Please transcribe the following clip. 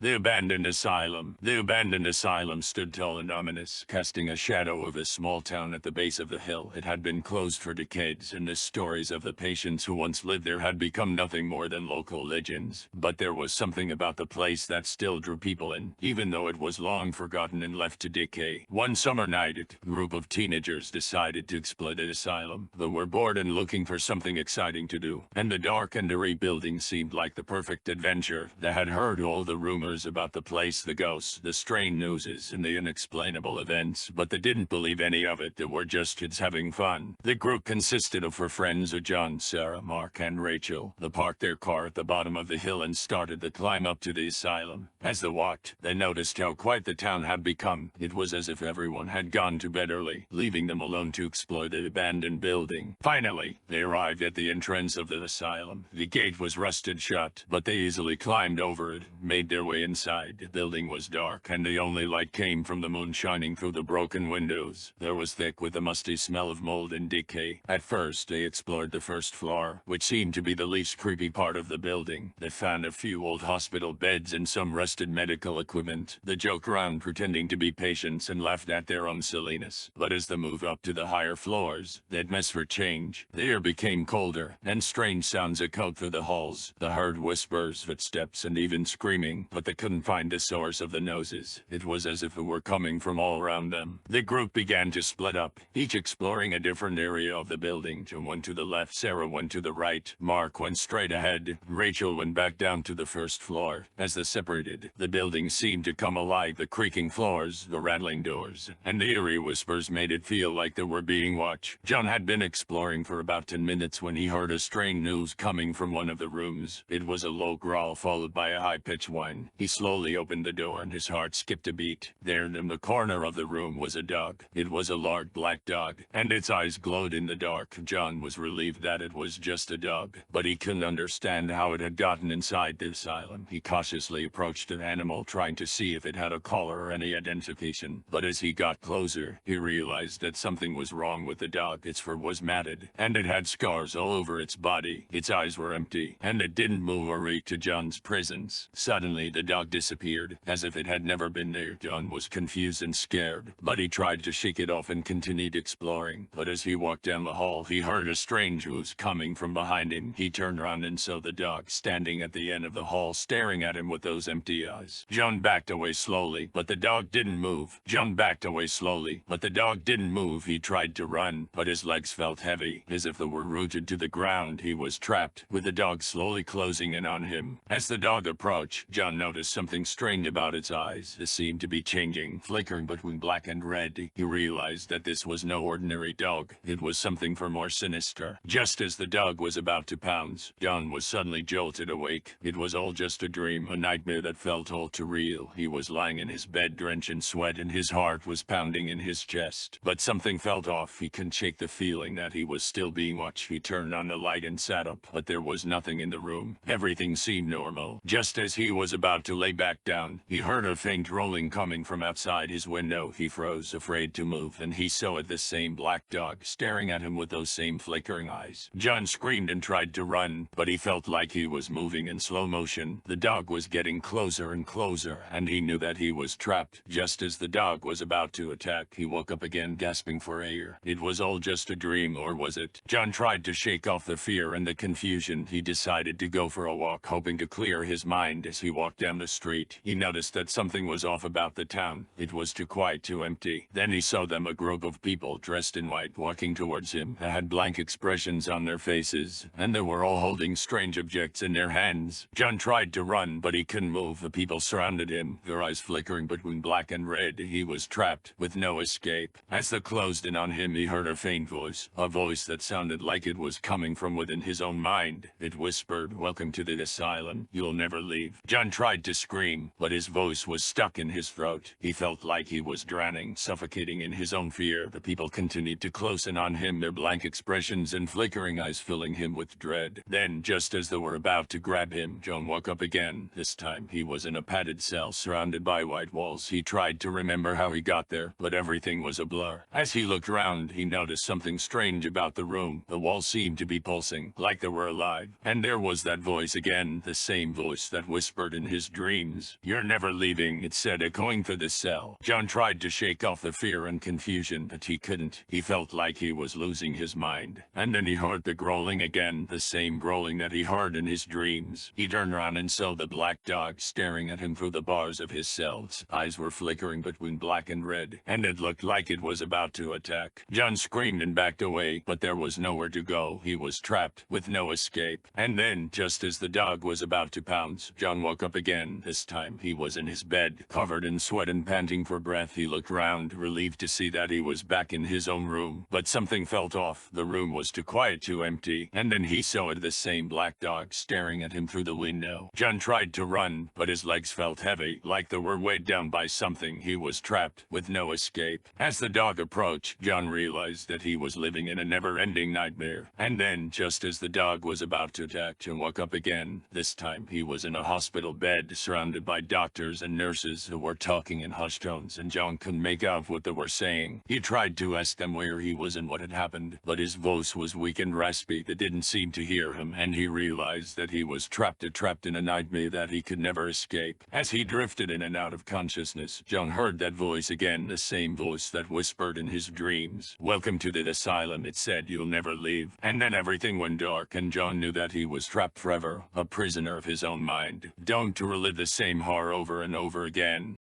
The abandoned asylum. The abandoned asylum stood tall and ominous, casting a shadow of a small town at the base of the hill. It had been closed for decades, and the stories of the patients who once lived there had become nothing more than local legends. But there was something about the place that still drew people in, even though it was long forgotten and left to decay. One summer night, a group of teenagers decided to explore the asylum. They were bored and looking for something exciting to do, and the dark and airy building seemed like the perfect adventure. They had heard all the rumors about the place, the ghosts, the strange newses, and the unexplainable events, but they didn't believe any of it. They were just kids having fun. The group consisted of four friends: John, Sarah, Mark, and Rachel. They parked their car at the bottom of the hill and started the climb up to the asylum. As they walked, they noticed how quiet the town had become. It was as if everyone had gone to bed early, leaving them alone to explore the abandoned building. Finally, they arrived at the entrance of the asylum. The gate was rusted shut, but they easily climbed over it, made their way inside. The building was dark, and the only light came from the moon shining through the broken windows. There was thick with a musty smell of mold and decay. At first, they explored the first floor, which seemed to be the least creepy part of the building. They found a few old hospital beds and some rusted medical equipment. They joked around, pretending to be patients, and laughed at their own silliness. But as they moved up to the higher floors, they'd mess for change. The air became colder, and strange sounds echoed through the halls. They heard whispers, footsteps, and even screaming, but they couldn't find the source of the noises. It was as if it were coming from all around them. The group began to split up, each exploring a different area of the building. John went to the left, Sarah went to the right, Mark went straight ahead, Rachel went back down to the first floor. As they separated, the building seemed to come alive. The creaking floors, the rattling doors, and the eerie whispers made it feel like they were being watched. John had been exploring for about 10 minutes when he heard a strange noise coming from one of the rooms. It was a low growl followed by a high-pitched whine. He slowly opened the door and his heart skipped a beat. There in the corner of the room was a dog. It was a large black dog, and its eyes glowed in the dark. John was relieved that it was just a dog, but he couldn't understand how it had gotten inside the asylum. He cautiously approached the animal, trying to see if it had a collar or any identification. But as he got closer, he realized that something was wrong with the dog. Its fur was matted, and it had scars all over its body. Its eyes were empty, and it didn't move or react to John's presence. Suddenly, the dog disappeared, as if it had never been there. John was confused and scared, but he tried to shake it off and continued exploring. But as he walked down the hall, he heard a strange noise coming from behind him. He turned around and saw the dog standing at the end of the hall, staring at him with those empty eyes. John backed away slowly, but the dog didn't move. John backed away slowly, but the dog didn't move. He tried to run, but his legs felt heavy, as if they were rooted to the ground. He was trapped, with the dog slowly closing in on him. As the dog approached, John noticed something strange about its eyes. They seemed to be changing, flickering between black and red. He realized that this was no ordinary dog. It was something far more sinister. Just as the dog was about to pounce, John was suddenly jolted awake. It was all just a dream, a nightmare that felt all too real. He was lying in his bed, drenched in sweat, and his heart was pounding in his chest. But something felt off. He couldn't shake the feeling that he was still being watched. He turned on the light and sat up, but there was nothing in the room. Everything seemed normal. Just as he was about to lay back down, he heard a faint rolling coming from outside his window. He froze, afraid to move, and he saw the same black dog staring at him with those same flickering eyes. John screamed and tried to run, but he felt like he was moving in slow motion. The dog was getting closer and closer, and he knew that he was trapped. Just as the dog was about to attack, he woke up again, gasping for air. It was all just a dream, or was it? John tried to shake off the fear and the confusion. He decided to go for a walk, hoping to clear his mind. As he walked down the street, he noticed that something was off about the town. It was too quiet, too empty. Then he saw them, a group of people dressed in white, walking towards him. They had blank expressions on their faces, and they were all holding strange objects in their hands. John tried to run, but he couldn't move. The people surrounded him, their eyes flickering between black and red. He was trapped, with no escape. As they closed in on him, he heard a faint voice, a voice that sounded like it was coming from within his own mind. It whispered, "Welcome to the asylum. You'll never leave." John tried to scream, but his voice was stuck in his throat. He felt like he was drowning, suffocating in his own fear. The people continued to close in on him, their blank expressions and flickering eyes filling him with dread. Then, just as they were about to grab him, John woke up again. This time, he was in a padded cell surrounded by white walls. He tried to remember how he got there, but everything was a blur. As he looked around, he noticed something strange about the room. The walls seemed to be pulsing, like they were alive. And there was that voice again, the same voice that whispered in his his dreams. "You're never leaving," it said, echoing through the cell. John tried to shake off the fear and confusion, but he couldn't. He felt like he was losing his mind. And then he heard the growling again, the same growling that he heard in his dreams. He turned around and saw the black dog staring at him through the bars of his cell's eyes were flickering between black and red, and it looked like it was about to attack. John screamed and backed away, but there was nowhere to go. He was trapped, with no escape. And then, just as the dog was about to pounce, John woke up again. This time, he was in his bed, covered in sweat and panting for breath. He looked round, relieved to see that he was back in his own room. But something felt off. The room was too quiet, too empty. And then he saw the same black dog staring at him through the window. John tried to run, but his legs felt heavy, like they were weighed down by something. He was trapped, with no escape. As the dog approached, John realized that he was living in a never-ending nightmare. And then, just as the dog was about to attack, John woke up again. This time, he was in a hospital bed, surrounded by doctors and nurses who were talking in hushed tones, and John couldn't make out what they were saying. He tried to ask them where he was and what had happened, but his voice was weak and raspy. They didn't seem to hear him, and he realized that he was trapped in a nightmare that he could never escape. As he drifted in and out of consciousness, John heard that voice again, the same voice that whispered in his dreams. "Welcome to the asylum," it said. "You'll never leave." And then everything went dark, and John knew that he was trapped forever, a prisoner of his own mind, doomed to relive the same horror over and over again.